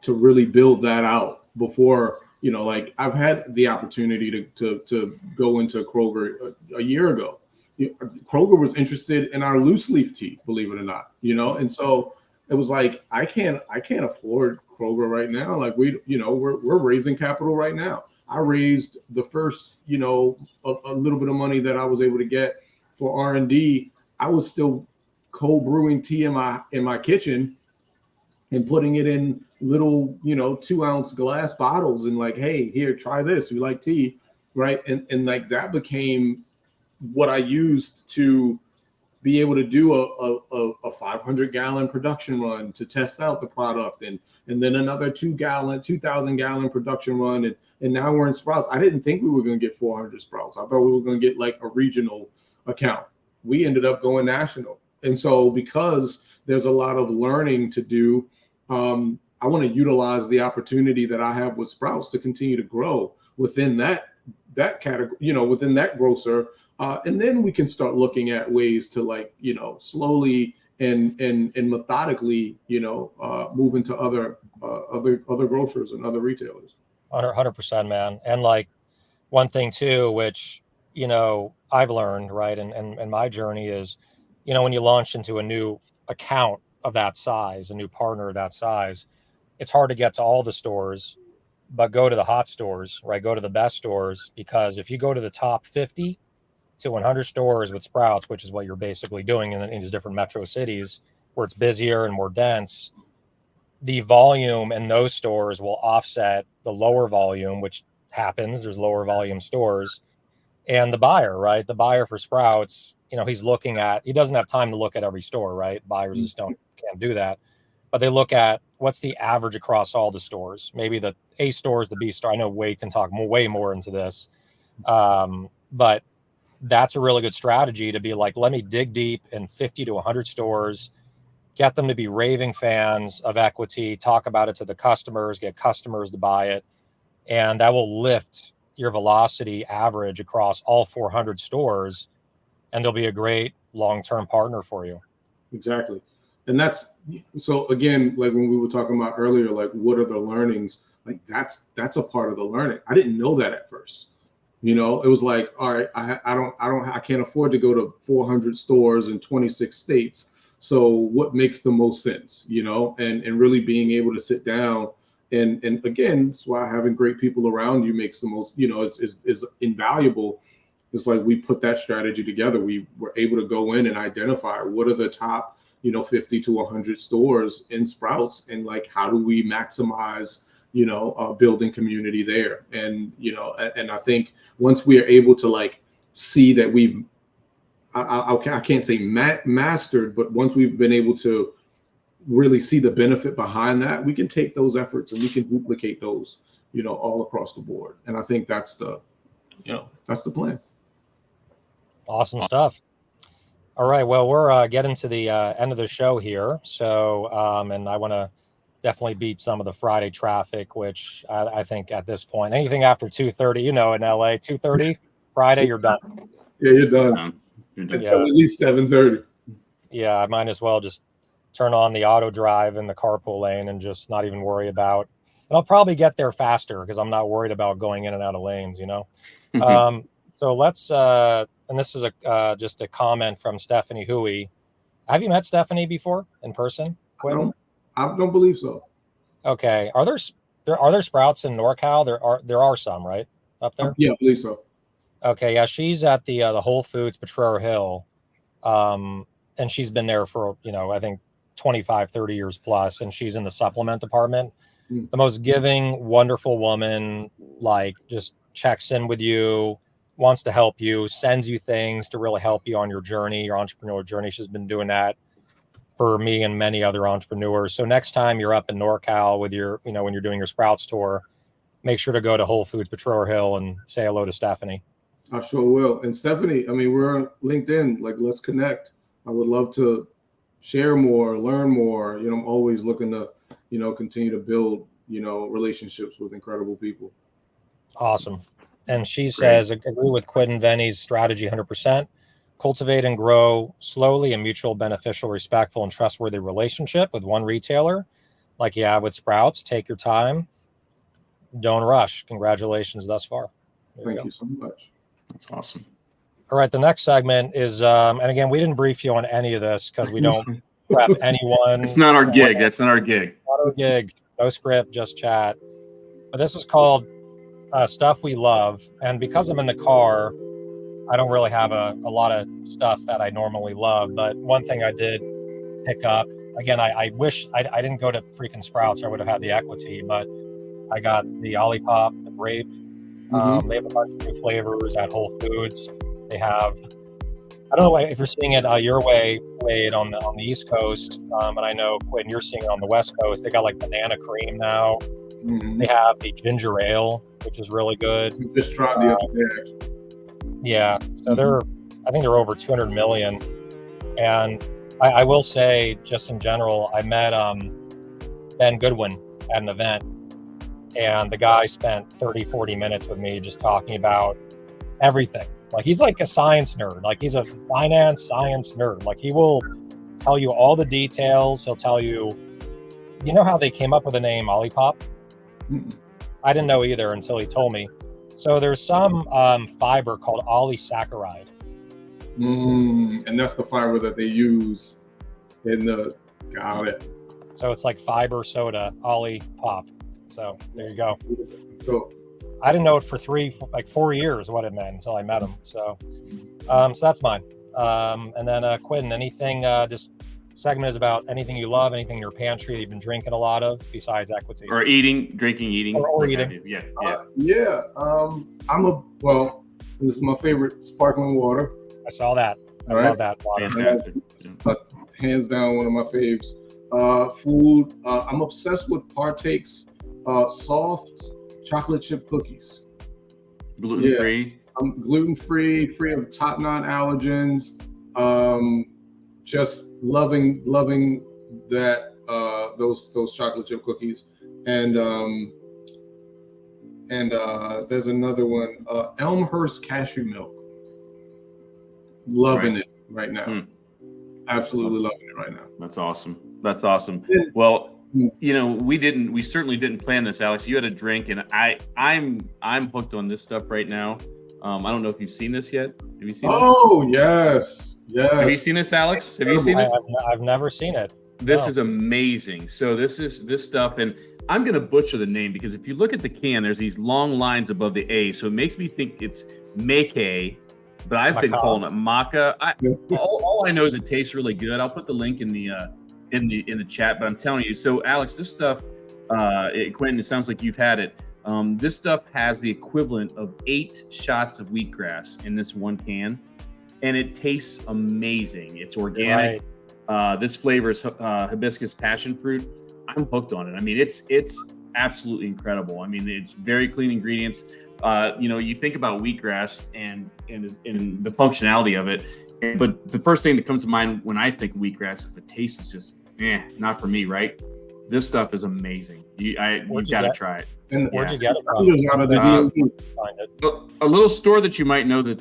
to really build that out before, like, I've had the opportunity to go into Kroger a year ago. Kroger was interested in our loose leaf tea, believe it or not, and so it was like, I can't afford Kroger right now. Like, we're raising capital right now. I raised the first, a little bit of money that I was able to get for R&D. I was still cold brewing tea in my kitchen and putting it in little, 2-ounce glass bottles and like, hey, here, try this. You like tea, right? And like, that became what I used to be able to do a 500-gallon production run to test out the product, and then another 2,000-gallon production run, and now we're in sprouts. I didn't think we were going to get 400 sprouts. I thought we were going to get like a regional account. We ended up going national. And so because there's a lot of learning to do, I want to utilize the opportunity that I have with sprouts to continue to grow within that category, within that grocer. And then we can start looking at ways to, like, slowly and methodically, move into other grocers and other retailers. 100%, man. And like one thing too, which, I've learned, right, and my journey is, when you launch into a new account of that size, a new partner of that size, it's hard to get to all the stores, but go to the hot stores, right? Go to the best stores, because if you go to the top 50 to 100 stores with sprouts, which is what you're basically doing in these different metro cities where it's busier and more dense, the volume in those stores will offset the lower volume, which happens. There's lower volume stores. And the buyer, right? The buyer for sprouts, he's looking at, he doesn't have time to look at every store, right? Buyers just can't do that. But they look at what's the average across all the stores. Maybe the A stores, the B store. I know Wade can talk way more into this. But that's a really good strategy to be like, let me dig deep in 50 to 100 stores, get them to be raving fans of Equity, talk about it to the customers, get customers to buy it. And that will lift your velocity average across all 400 stores. And they'll be a great long-term partner for you. Exactly. And that's, so again, like when we were talking about earlier, like what are the learnings? Like that's a part of the learning. I didn't know that at first. It was like, all right, I can't afford to go to 400 stores in 26 states. So what makes the most sense, and really being able to sit down and again, that's why having great people around you makes the most, is invaluable. It's like we put that strategy together. We were able to go in and identify what are the top, 50 to 100 stores in Sprouts, and like, how do we maximize, building community there? And, and I think once we are able to like see that we've, I can't say mastered, but once we've been able to really see the benefit behind that, we can take those efforts and we can duplicate those, all across the board. And I think that's the plan. Awesome stuff. All right. Well, we're getting to the end of the show here. So, and I want to definitely beat some of the Friday traffic, which I think at this point, anything after 2:30, in LA, 2:30 Friday, you're done. Yeah, you're done. Until at least 7:30. Yeah, I might as well just turn on the auto drive in the carpool lane and just not even worry about. And I'll probably get there faster because I'm not worried about going in and out of lanes, So let's, and this is just a comment from Stephanie Huey. Have you met Stephanie before in person, Quentin? I don't believe so. Okay. Are there sprouts in NorCal? There are some, right? Up there? Yeah, I believe so. Okay. Yeah. She's at the Whole Foods Potrero Hill. And she's been there for, I think 25, 30 years plus. And she's in the supplement department. The most giving, wonderful woman, like just checks in with you, wants to help you, sends you things to really help you on your journey, your entrepreneur journey. She's been doing that for me and many other entrepreneurs. So next time you're up in NorCal with your, when you're doing your Sprouts tour, make sure to go to Whole Foods Potrero Hill and say hello to Stephanie. I sure will. And Stephanie, we're on LinkedIn, like, let's connect. I would love to share more, learn more. I'm always looking to, continue to build, relationships with incredible people. Awesome. And she says, agree with Quentin Vennie's strategy 100%. Cultivate and grow slowly a mutual, beneficial, respectful, and trustworthy relationship with one retailer, like you have with Sprouts. Take your time. Don't rush. Congratulations thus far. Thank you so much. That's awesome. All right. The next segment is, and again, we didn't brief you on any of this because we don't prep anyone. It's not our gig. That's not our gig. Not our gig. No script, just chat. But this is called Stuff We Love. And because I'm in the car, I don't really have a lot of stuff that I normally love. But one thing I did pick up, again, I wish I didn't go to freaking Sprouts, or I would have had the Equity, but I got the Olipop, the grape. They have a bunch of new flavors at Whole Foods. They have I don't know if you're seeing it your way, Wade, on the East Coast, and I know Quentin, you're seeing it on the West Coast. They got like banana cream now. They have the ginger ale, which is really good. We just tried the other day, actually. Yeah, so I think they're over 200 million. And I will say, just in general, I met Ben Goodwin at an event, and the guy spent 30, 40 minutes with me just talking about everything. Like, he's like a science nerd. Like, he's a finance science nerd. Like, he will tell you all the details. He'll tell you, you know how they came up with the name Olipop? I didn't know either until he told me. So there's some fiber called olysaccharide. And that's the fiber that they use in the, got it. So it's like fiber soda, Olipop. So there you go. So I didn't know it for 4 years what it meant until I met him. So that's mine. And then Quentin, anything, this segment is about anything you love, anything in your pantry that you've been drinking a lot of besides Equitea. Or drinking, eating. Or eating. Yeah. This is my favorite sparkling water. I saw that. I love that water. Fantastic. Hands down, one of my faves. Food. I'm obsessed with Partake's soft chocolate chip cookies. Gluten-free. Yeah. I'm gluten-free, free of top 9 allergens. Just loving that those chocolate chip cookies. And there's another one, Elmhurst cashew milk. Loving it right now. Absolutely loving it right now. That's awesome. Well, we certainly didn't plan this, Alex. You had a drink, and I'm hooked on this stuff right now. I don't know if you've seen this yet. Have you seen this? Oh, yes. Have you seen this, Alex? Have you seen it? I've never seen it. This is amazing. So this stuff, and I'm going to butcher the name because if you look at the can, there's these long lines above the A. So it makes me think it's Make, but I've been calling it Maca. All I know is it tastes really good. I'll put the link in the chat, but I'm telling you. So Alex, this stuff, Quentin, it sounds like you've had it. This stuff has the equivalent of 8 shots of wheatgrass in this one can, and it tastes amazing. It's organic. Right. This flavor is hibiscus passion fruit. I'm hooked on it. I mean, it's absolutely incredible. I mean, it's very clean ingredients. You think about wheatgrass and the functionality of it, but the first thing that comes to mind when I think wheatgrass is the taste is just not for me, right? This stuff is amazing. You've got to try it. And where'd you get it from? A little store that you might know, that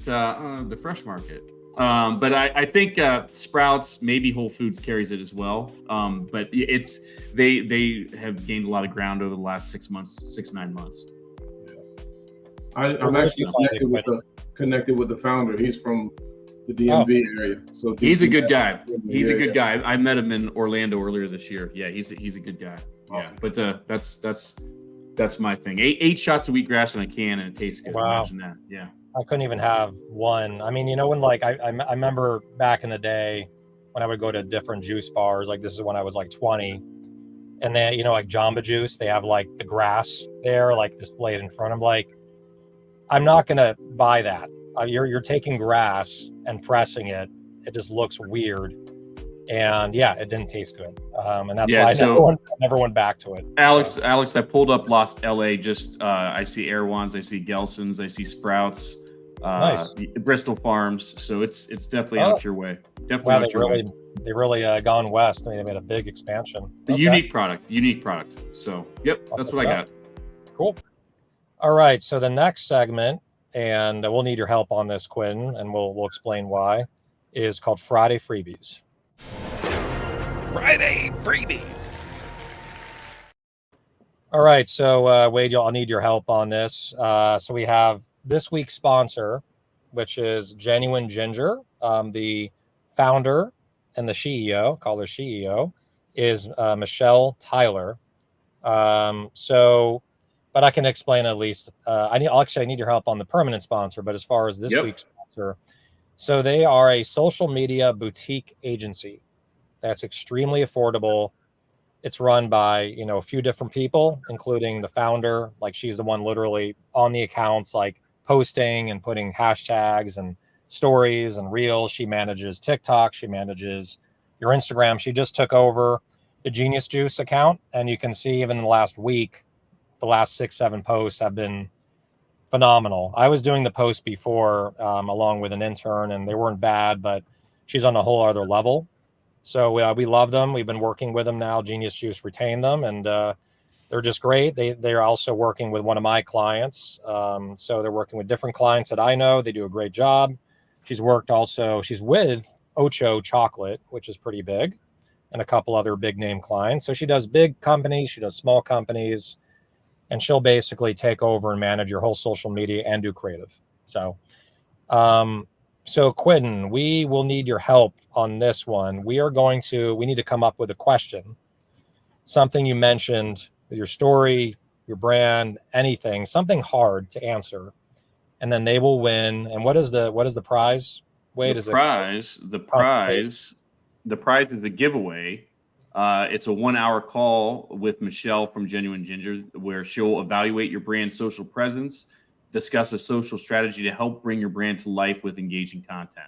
the Fresh Market. But I think Sprouts, maybe Whole Foods carries it as well. But they have gained a lot of ground over the last 9 months. I'm actually connected with the founder. He's from the DMV area. So he's a good guy. He's a good guy. I met him in Orlando earlier this year. Yeah, he's a good guy. Awesome. Yeah, but that's my thing. 8 shots of wheatgrass in a can, and it tastes good. Wow. Imagine that. Yeah. I couldn't even have one. I mean, when I remember back in the day when I would go to different juice bars, like this is when I was like 20, and they, like Jamba Juice, they have like the grass there, like displayed in front. I'm like, I'm not going to buy that. You're taking grass and pressing it. It just looks weird. And yeah, it didn't taste good. And that's why I never went back to it. Alex, I pulled up Lost LA. Just I see Erewhon's, I see Gelson's, I see Sprouts, nice. Bristol Farms. So it's definitely out your way. Definitely they really gone west. I mean, they made a big expansion. Unique product. So yep, that's what I got. Cool. All right. So the next segment, and we'll need your help on this, Quentin, and we'll explain why, is called Friday Freebies. Friday Freebies. All right. So Wade, I'll need your help on this. So we have this week's sponsor, which is Genuine Ginger. The founder and the CEO, call her CEO, is Michelle Tyler. But I can explain at least. I need your help on the permanent sponsor. But as far as this week's sponsor, so they are a social media boutique agency that's extremely affordable. It's run by a few different people, including the founder. Like, she's the one literally on the accounts, like posting and putting hashtags and stories and reels. She manages TikTok. She manages your Instagram. She just took over the Genius Juice account. And you can see even in the last week, the last 6-7 posts have been phenomenal. I was doing the posts before along with an intern, and they weren't bad, but she's on a whole other level. So we love them. We've been working with them now. Genius Juice retained them, and they're just great. They're also working with one of my clients. So they're working with different clients that I know. They do a great job. She's with Ocho Chocolate, which is pretty big, and a couple other big name clients. So she does big companies, she does small companies, and she'll basically take over and manage your whole social media and do creative. So, so Quentin, we will need your help on this one. We need to come up with a question, something you mentioned, your story, your brand, anything, something hard to answer, and then they will win. And what is the prize? The prize is a giveaway. It's a 1-hour call with Michelle from Genuine Ginger, where she'll evaluate your brand's social presence, discuss a social strategy to help bring your brand to life with engaging content.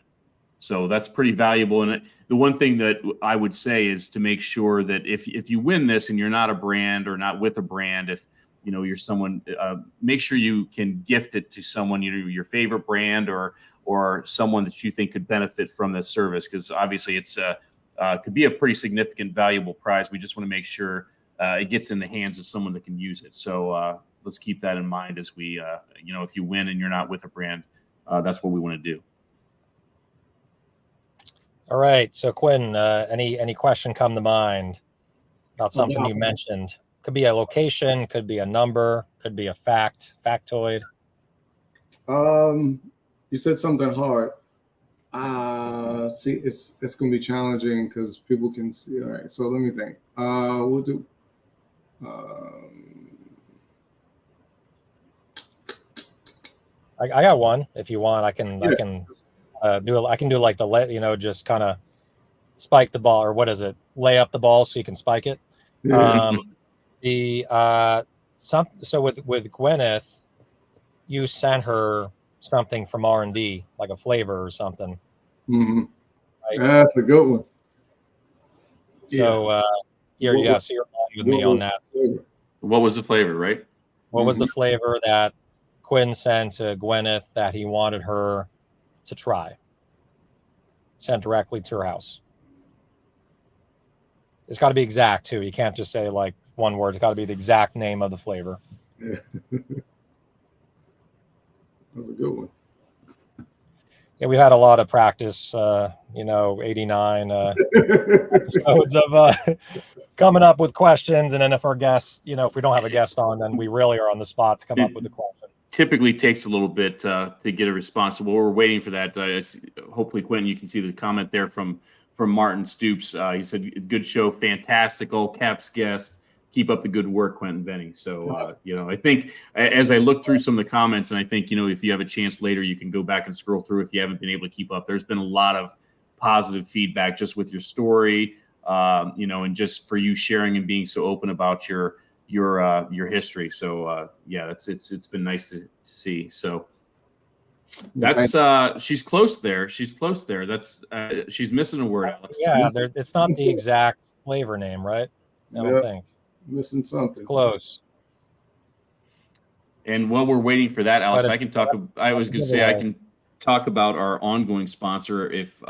So that's pretty valuable. And the one thing that I would say is to make sure that if you win this and you're not a brand or not with a brand, if you're someone, make sure you can gift it to someone, your favorite brand or someone that you think could benefit from this service, because obviously it's could be a pretty significant, valuable prize. We just want to make sure it gets in the hands of someone that can use it. So let's keep that in mind as we, if you win and you're not with a brand, that's what we want to do. All right. So Quentin, any question come to mind about something you mentioned? Could be a location, could be a number, could be a factoid. You said something hard. See, it's gonna be challenging because people can see. All right, so let me think. We'll do. I got one. If you want, I can do like just kind of spike the ball, or what is it? Lay up the ball so you can spike it. Yeah. So with Gwyneth, you sent her something from R&D, like a flavor or something. Mm-hmm. Right? That's a good one. So you're with me on that. What was the flavor, right? What was the flavor that Quinn sent to Gwyneth that he wanted her to try? Sent directly to her house. It's got to be exact too. You can't just say like one word. It's got to be the exact name of the flavor. Yeah. That's a good one. Yeah, we've had a lot of practice, 89 episodes of coming up with questions. And then if our guests, if we don't have a guest on, then we really are on the spot to come up with the question. Typically takes a little bit to get a response. So we're waiting for that. Hopefully, Quentin, you can see the comment there from Martin Stoops. He said, good show, fantastic, all caps guest. Keep up the good work, Quentin Vennie. So, I think as I look through some of the comments, and I think, if you have a chance later, you can go back and scroll through if you haven't been able to keep up. There's been a lot of positive feedback just with your story, and just for you sharing and being so open about your history. So, it's been nice to see. So that's she's close there. That's she's missing a word, Alex. Yeah, it's not the exact flavor name, right? I don't think. Missing something. It's close. And while we're waiting for that, Alex, I can talk. I was going to say I can talk about our ongoing sponsor if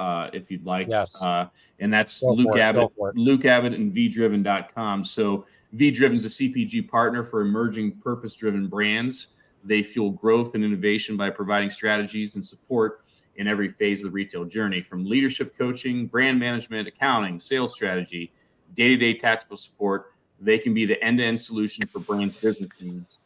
you'd like. Yes. And that's Luke Abbott and VDriven.com. So VDriven is a CPG partner for emerging purpose-driven brands. They fuel growth and innovation by providing strategies and support in every phase of the retail journey, from leadership coaching, brand management, accounting, sales strategy, day-to-day tactical support. They can be the end-to-end solution for brand business needs.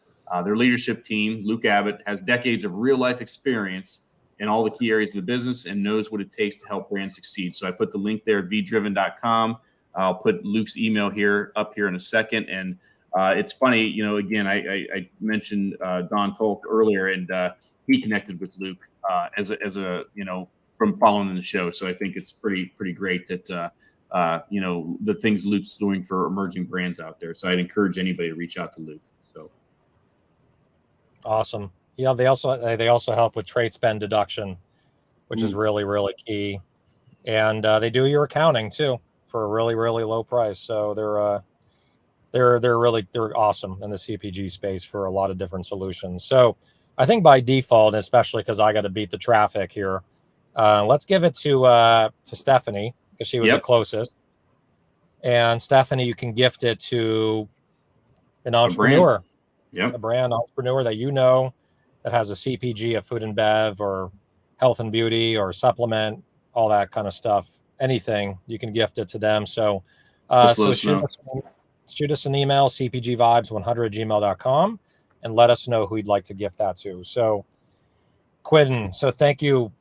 Their leadership team, Luke Abbott, has decades of real-life experience in all the key areas of the business and knows what it takes to help brands succeed. So I put the link there at vdriven.com. I'll put Luke's email up here in a second. And it's funny, again, I mentioned Don Tolk earlier, and he connected with Luke as a from following the show. So I think it's pretty great that the things Luke's doing for emerging brands out there. So I'd encourage anybody to reach out to Luke. So awesome. Yeah, they also help with trade spend deduction. which is really, really key. And they do your accounting too for a really, really low price. So they're awesome in the CPG space for a lot of different solutions. So I think by default, especially because I got to beat the traffic here, let's give it to Stephanie because she was the closest. And Stephanie, you can gift it to an entrepreneur, a brand entrepreneur that you know that has a CPG, a food and bev, or health and beauty, or supplement, all that kind of stuff. Anything, you can gift it to them. So, shoot us an email, cpgvibes100@gmail.com, and let us know who you'd like to gift that to. So, Quentin, so thank you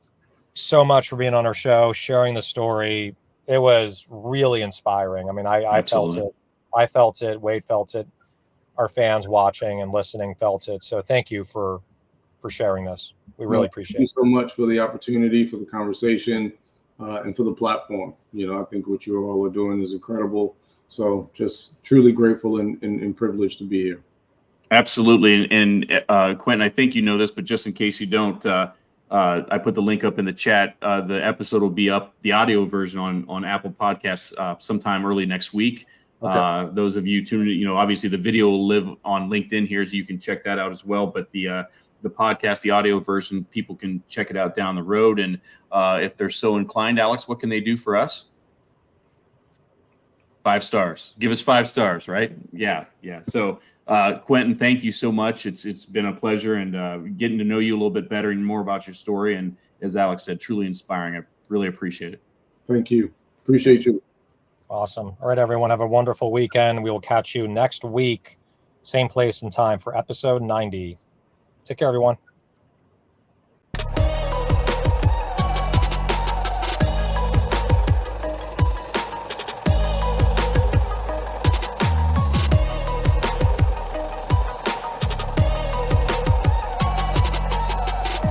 so much for being on our show, sharing the story. It was really inspiring. I mean, I felt it. I felt it. Wade felt it. Our fans watching and listening felt it. So thank you for sharing this. We really appreciate it. Thank you so much for the opportunity, for the conversation, and for the platform. I think what you all are doing is incredible. So just truly grateful and privileged to be here. Absolutely. And Quentin, I think you know this, but just in case you don't, I put the link up in the chat. The episode will be up, the audio version on Apple Podcasts sometime early next week. Okay. Those of you tuning in, obviously the video will live on LinkedIn here, so you can check that out as well. But the podcast, the audio version, people can check it out down the road. And if they're so inclined, Alex, what can they do for us? 5 stars. Give us 5 stars, right? Yeah. So, Quentin, thank you so much. It's been a pleasure, and getting to know you a little bit better and more about your story. And as Alex said, truly inspiring. I really appreciate it. Thank you. Appreciate you. Awesome. All right, everyone. Have a wonderful weekend. We will catch you next week, same place and time for episode 90. Take care, everyone.